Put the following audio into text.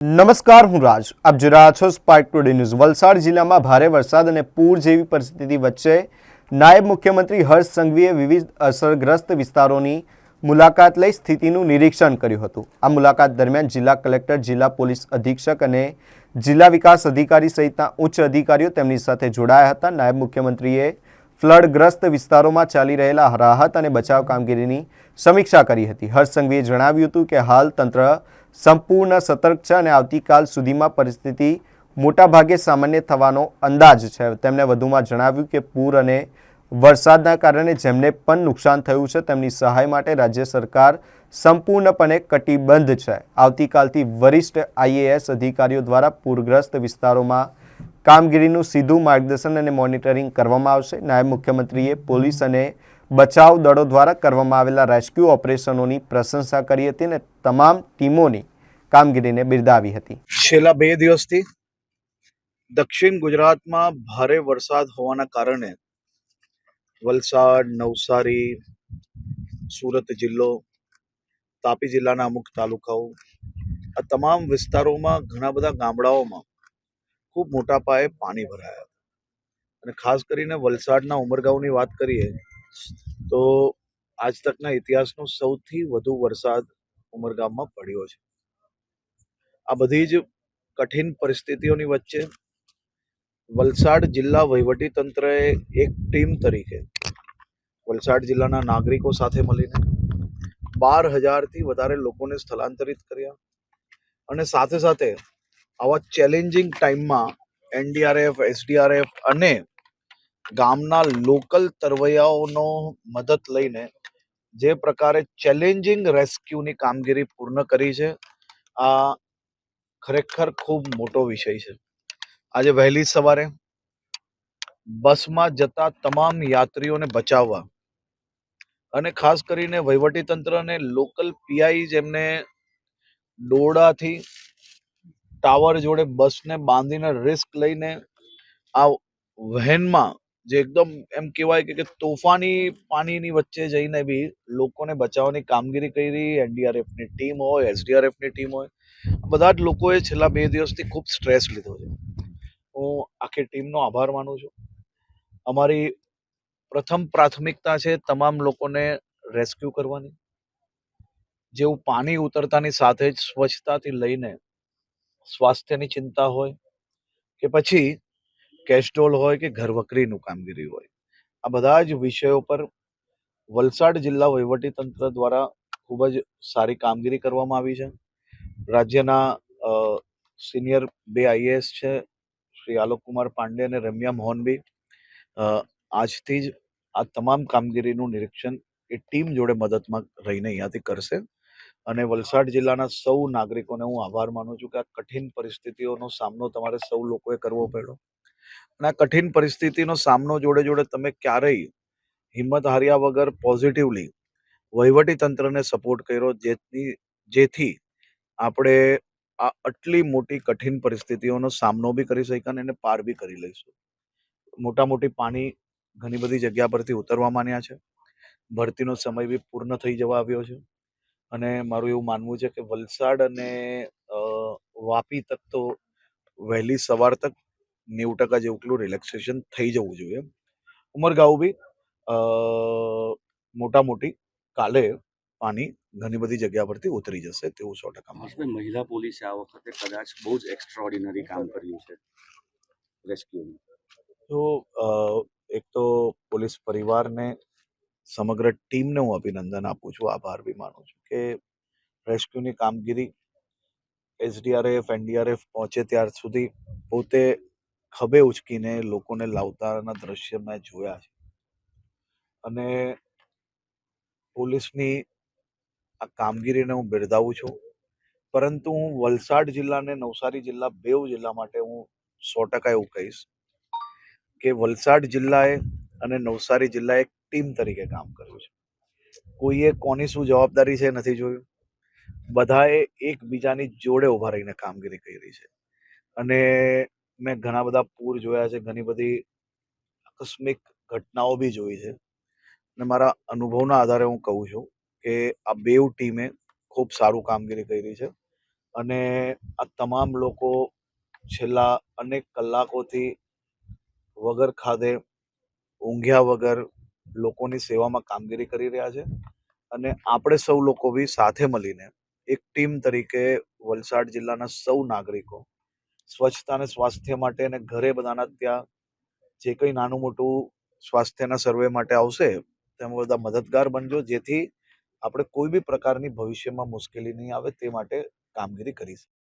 નમસ્કાર, હું રાજ. આપ જોઈ રહ્યા છો સ્પાર્ક ટુડે ન્યૂઝ. વલસાડ જિલ્લામાં ભારે વરસાદ અને પૂર જેવી પરિસ્થિતિ વચ્ચે નાયબ મુખ્યમંત્રી હર્ષ સંઘવીએ વિવિધ અસરગ્રસ્ત વિસ્તારોની મુલાકાત લઈ સ્થિતિનું નિરીક્ષણ કર્યું હતું. આ મુલાકાત દરમિયાન જિલ્લા કલેક્ટર, જિલ્લા પોલીસ અધિક્ષક અને જિલ્લા વિકાસ અધિકારી સહિતના ઉચ્ચ અધિકારીઓ તેમની સાથે જોડાયા હતા. નાયબ મુખ્યમંત્રીએ ફ્લડગ્રસ્ત વિસ્તારોમાં ચાલી રહેલા રાહત અને બચાવ કામગીરીની સમીક્ષા કરી હતી. હર્ષ સંઘવીએ જણાવ્યું હતું કે હાલ તંત્ર સંપૂર્ણ સતર્ક છે અને આવતીકાલ સુધીમાં પરિસ્થિતિ મોટાભાગે સામાન્ય થવાનો અંદાજ છે. તેમણે વધુમાં જણાવ્યું કે પૂર અને વરસાદના કારણે જેમને પણ નુકસાન થયું છે તેમની સહાય માટે રાજ્ય સરકાર સંપૂર્ણપણે કટિબદ્ધ છે. આવતીકાલથી વરિષ્ઠ આઈએએસ અધિકારીઓ દ્વારા પૂરગ્રસ્ત વિસ્તારોમાં કામગીરીનું સીધું માર્ગદર્શન અને મોનિટરિંગ કરવામાં આવશે. નાયબ મુખ્યમંત્રીએ પોલીસ અને બચાવ દળો દ્વારા કરવામાં આવેલા રેસ્ક્યુ ઓપરેશનોની પ્રશંસા કરી હતી અને તમામ ટીમોની કામગીરીને બિરદાવી હતી. છેલ્લા 2 દિવસથી દક્ષિણ ગુજરાતમાં ભારે વરસાદ હોવાના કારણે વલસાડ, નવસારી, સુરત જિલ્લો, તાપી જિલ્લાના અમુક તાલુકાઓ, આ તમામ વિસ્તારોમાં ઘણા બધા ગામડાઓમાં ખૂબ મોટા પાયે પાણી ભરાયા અને ખાસ કરીને વલસાડના ઉમરગાંવની વાત કરીએ તો આજ તકના ઇતિહાસનો સૌથી વધુ વરસાદ ઉમરગામમાં પડ્યો છે. આ બધી જ કઠિન પરિસ્થિતિઓની વચ્ચે વલસાડ જિલ્લા વહીવટી તંત્રએ એક ટીમ તરીકે વલસાડ જિલ્લાના નાગરિકો સાથે મળીને 12,000થી વધારે લોકોને સ્થળાંતરિત કર્યા અને સાથે સાથે આવા ચેલેન્જિંગ ટાઈમમાં એનડીઆરએફ, એસડીઆરએફ અને ગામના લોકલ તરવૈયાઓનો મદદ લઈને જે પ્રકારે ચેલેન્જિંગ રેસ્ક્યુની કામગીરી પૂર્ણ કરી છે, આ ખરેખર ખૂબ મોટો વિષય છે. આજે વહેલી સવારે બસમાં જતા તમામ યાત્રીઓને બચાવવા અને ખાસ કરીને વહીવટી તંત્ર અને લોકલ પીઆઈ જેમને દોરડાથી ટાવર જોડે બસને બાંધીને રિસ્ક લઈને આ વહેનમાં જે એકદમ એમ કહેવાય કે તોફાની પાણીની વચ્ચે જઈને બી લોકોને બચાવવાની કામગીરી કરી. એનડીઆરએફની ટીમ હોય, એસડીઆરએફની ટીમ હોય, બધા જ લોકોએ છેલ્લા 2 દિવસથી ખૂબ સ્ટ્રેસ લીધો છે. હું આખી ટીમનો આભાર માનું છું. અમારી પ્રથમ પ્રાથમિકતા છે તમામ લોકોને રેસ્ક્યુ કરવાની. જેવું પાણી ઉતરતાની સાથે જ સ્વચ્છતાથી લઈને સ્વાસ્થ્યની ચિંતા હોય કે પછી કેસ્ટોલ હોય કે ઘરવકરીનું કામગીરી હોય, આ બધા જ વિષયો પર વલસાડ જિલ્લા વહીવટી તંત્ર દ્વારા ખૂબ જ સારી કામગીરી કરવામાં આવી છે. રાજ્યના સિનિયર 2 આઈએએસ છે, શ્રી આલોક કુમાર પાંડે અને રમ્યા મોહનબી, આજથી જ આ તમામ કામગીરીનું નિરીક્ષણ એ ટીમ જોડે મદદમાં રહીને અહીંયાથી કરશે અને વલસાડ જિલ્લાના સૌ નાગરિકોને હું આભાર માનું છું કે આ કઠિન પરિસ્થિતિઓનો સામનો તમારે સૌ લોકોએ કરવો પડ્યો અને આ કઠિન પરિસ્થિતિનો સામનો જોડે જોડે તમે ક્યારેય હિંમત હાર્યા વગર પોઝિટિવલી વહીવટી તંત્રને સપોર્ટ કર્યો, જેથી આપણે આ આટલી મોટી કઠિન પરિસ્થિતિઓનો સામનો બી કરી શક્યા અને એને પાર બી કરી લઈશું. મોટી પાણી ઘણી બધી જગ્યા પરથી ઉતરવા માંડ્યા છે. ભરતીનો સમય બી પૂર્ણ થઈ જવા આવ્યો છે અને મારું એવું માનવું છે કે વલસાડ અને વાપી તક તો વહેલી સવાર તક 90% જેટલું રિલેક્સેશન થઈ જવું જોઈએ. ઉમરગાંવ બી મોટી કાલે પાણી ઘણી બધી જગ્યા પરથી ઉતરી જશે તેવું 100%. મહિલા પોલીસે આ વખતે કદાચ બહુ જ એક્સ્ટ્રાઓર્ડિનરી કામ કર્યું છે રેસ્ક્યુનું. તો એક તો પોલીસ પરિવારને, સમગ્ર ટીમને હું અભિનંદન આપું છું, આભાર બી માનું છું કે રેસ્ક્યુની કામગીરી એસડીઆરએફ, એનડીઆરએફ પહોંચે ત્યાર સુધી પોતે ખભે ઉચકીને લોકોને લાવતાના દ્રશ્ય મેં જોયા છે અને પોલીસની આ કામગીરીને હું બિરદાવું છું. પરંતુ હું વલસાડ જિલ્લા અને નવસારી જિલ્લા બેઉ જિલ્લા માટે હું 100% એવું કહીશ કે વલસાડ જિલ્લાએ અને નવસારી જિલ્લાએ એક ટીમ તરીકે કામ કર્યું છે. કોઈએ કોની શું જવાબદારી છે નથી જોયું. બધાએ એકબીજાની જોડે ઉભા રહીને કામગીરી કરી છે અને મેં ઘણા બધા પૂર જોયા છે, ઘણી બધી આકસ્મિક ઘટનાઓ બી જોઈ છે અને મારા અનુભવના આધારે હું કહું છું કે આ બેઉ ટીમે ખૂબ સારું કામગીરી કરી છે અને આ તમામ લોકો છેલ્લા અનેક કલાકોથી વગર ખાધે ઊંઘ્યા વગર લોકોની સેવામાં કામગીરી કરી રહ્યા છે અને આપણે સૌ લોકો બી સાથે મળીને એક ટીમ તરીકે વલસાડ જિલ્લાના સૌ નાગરિકો સ્વચ્છતા અને સ્વાસ્થ્ય માટે અને ઘરે બધાના ત્યાં જે કંઈ નાનું મોટું સ્વાસ્થ્યના સર્વે માટે આવશે તેમાં બધા મદદગાર બનજો, જેથી આપણે કોઈ બી પ્રકારની ભવિષ્યમાં મુશ્કેલી નહીં આવે તે માટે કામગીરી કરી શકીએ.